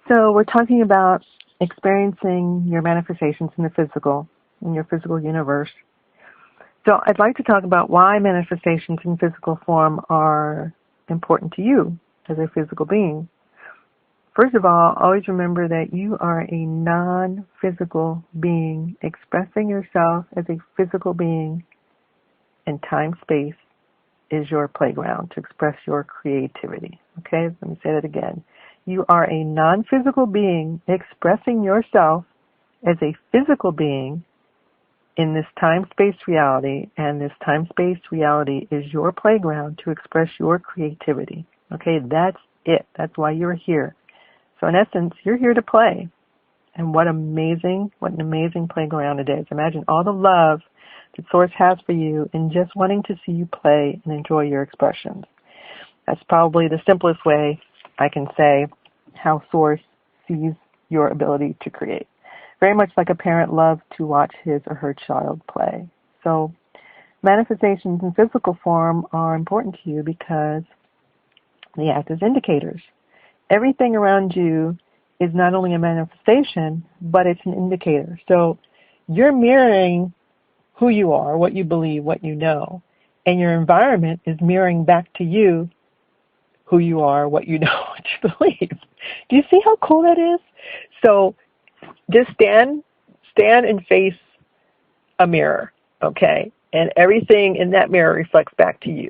So we're talking about experiencing your manifestations in your physical universe. So I'd like to talk about why manifestations in physical form are important to you as a physical being. First of all, always remember that you are a non-physical being expressing yourself as a physical being, and time-space is your playground to express your creativity. Okay, let me say that again. You are a non-physical being expressing yourself as a physical being in this time-space reality, and this time-space reality is your playground to express your creativity. Okay, that's it. That's why you're here. So in essence, you're here to play. And what an amazing playground it is. Imagine all the love that Source has for you in just wanting to see you play and enjoy your expressions. That's probably the simplest way I can say how Source sees your ability to create. Very much like a parent loves to watch his or her child play. So manifestations in physical form are important to you because they act as indicators. Everything around you is not only a manifestation, but it's an indicator. So you're mirroring who you are, what you believe, what you know, and your environment is mirroring back to you who you are, what you know, what you believe. Do you see how cool that is? So just stand and face a mirror, okay? And everything in that mirror reflects back to you.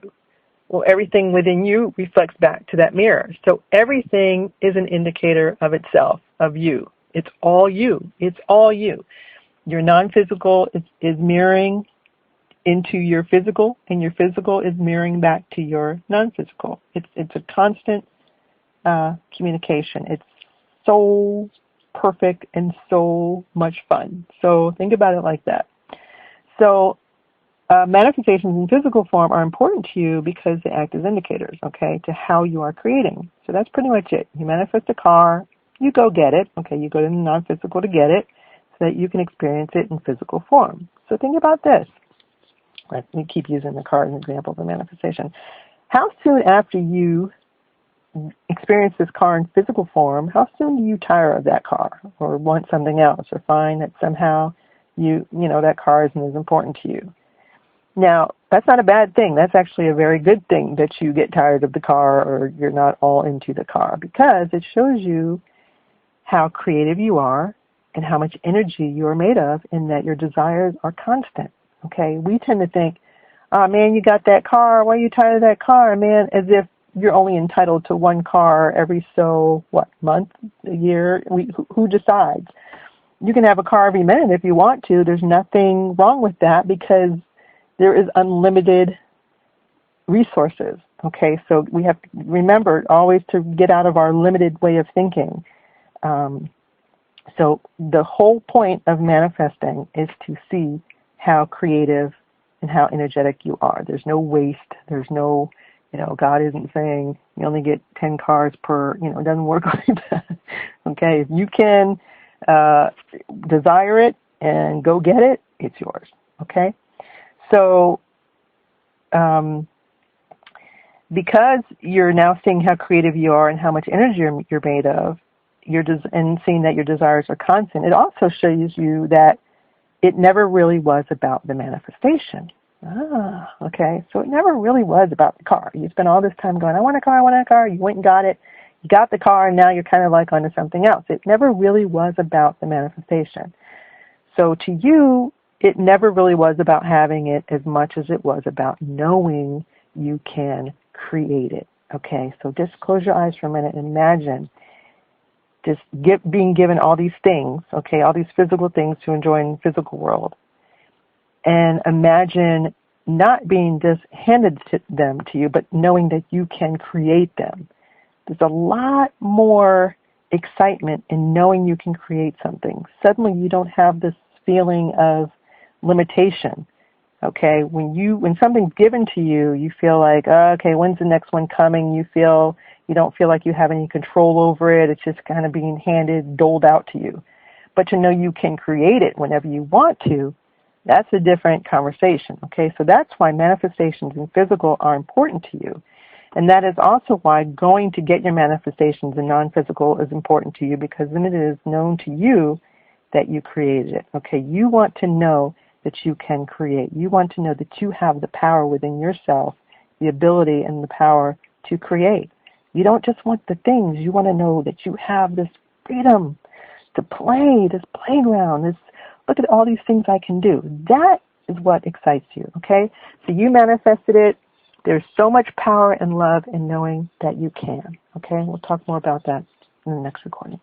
Well, everything within you reflects back to that mirror. So everything is an indicator of itself, of you. It's all you. It's all you. Your non-physical is mirroring into your physical, and your physical is mirroring back to your non-physical. It's a constant communication. It's so perfect and so much fun. So think about it like that. So manifestations in physical form are important to you because they act as indicators, okay, to how you are creating. So that's pretty much it. You manifest a car, you go get it, okay, you go to the non-physical to get it so that you can experience it in physical form. So think about this. Let me keep using the car as an example of a manifestation. How soon after you experience this car in physical form, how soon do you tire of that car or want something else or find that somehow that car isn't as important to you? Now, that's not a bad thing. That's actually a very good thing that you get tired of the car or you're not all into the car, because it shows you how creative you are and how much energy you are made of, and that your desires are constant. Okay, we tend to think, oh man, you got that car, why are you tired of that car, man, as if you're only entitled to one car every month, a year. Who decides? You can have a car every minute if you want to. There's nothing wrong with that because there is unlimited resources. Okay, so we have to remember always to get out of our limited way of thinking. So the whole point of manifesting is to see how creative and how energetic you are. There's no waste. There's no, God isn't saying you only get 10 cars per, it doesn't work like that. Okay, if you can desire it and go get it, it's yours. Okay, so because you're now seeing how creative you are and how much energy you're made of, and seeing that your desires are constant, it also shows you that it never really was about the manifestation. Okay, so it never really was about the car. You spent all this time going, I want a car, you went and got it, you got the car, and now you're kind of like onto something else. It never really was about the manifestation. So to you, it never really was about having it as much as it was about knowing you can create it. Okay, so just close your eyes for a minute and imagine just being given all these things, okay, all these physical things to enjoy in the physical world. And imagine not being just handed them to you, but knowing that you can create them. There's a lot more excitement in knowing you can create something. Suddenly you don't have this feeling of limitation. Okay, when something's given to you, you feel like, okay, when's the next one coming? You don't feel like you have any control over it. It's just kind of being doled out to you. But to know you can create it whenever you want to, that's a different conversation. Okay, so that's why manifestations in physical are important to you. And that is also why going to get your manifestations in non-physical is important to you, because then it is known to you that you created it. Okay, you want to know that you can create. You want to know that you have the power within yourself, the ability and the power to create. You don't just want the things. You want to know that you have this freedom to play, this playground, this, look at all these things I can do. That is what excites you, okay? So you manifested it. There's so much power and love in knowing that you can, okay? We'll talk more about that in the next recording.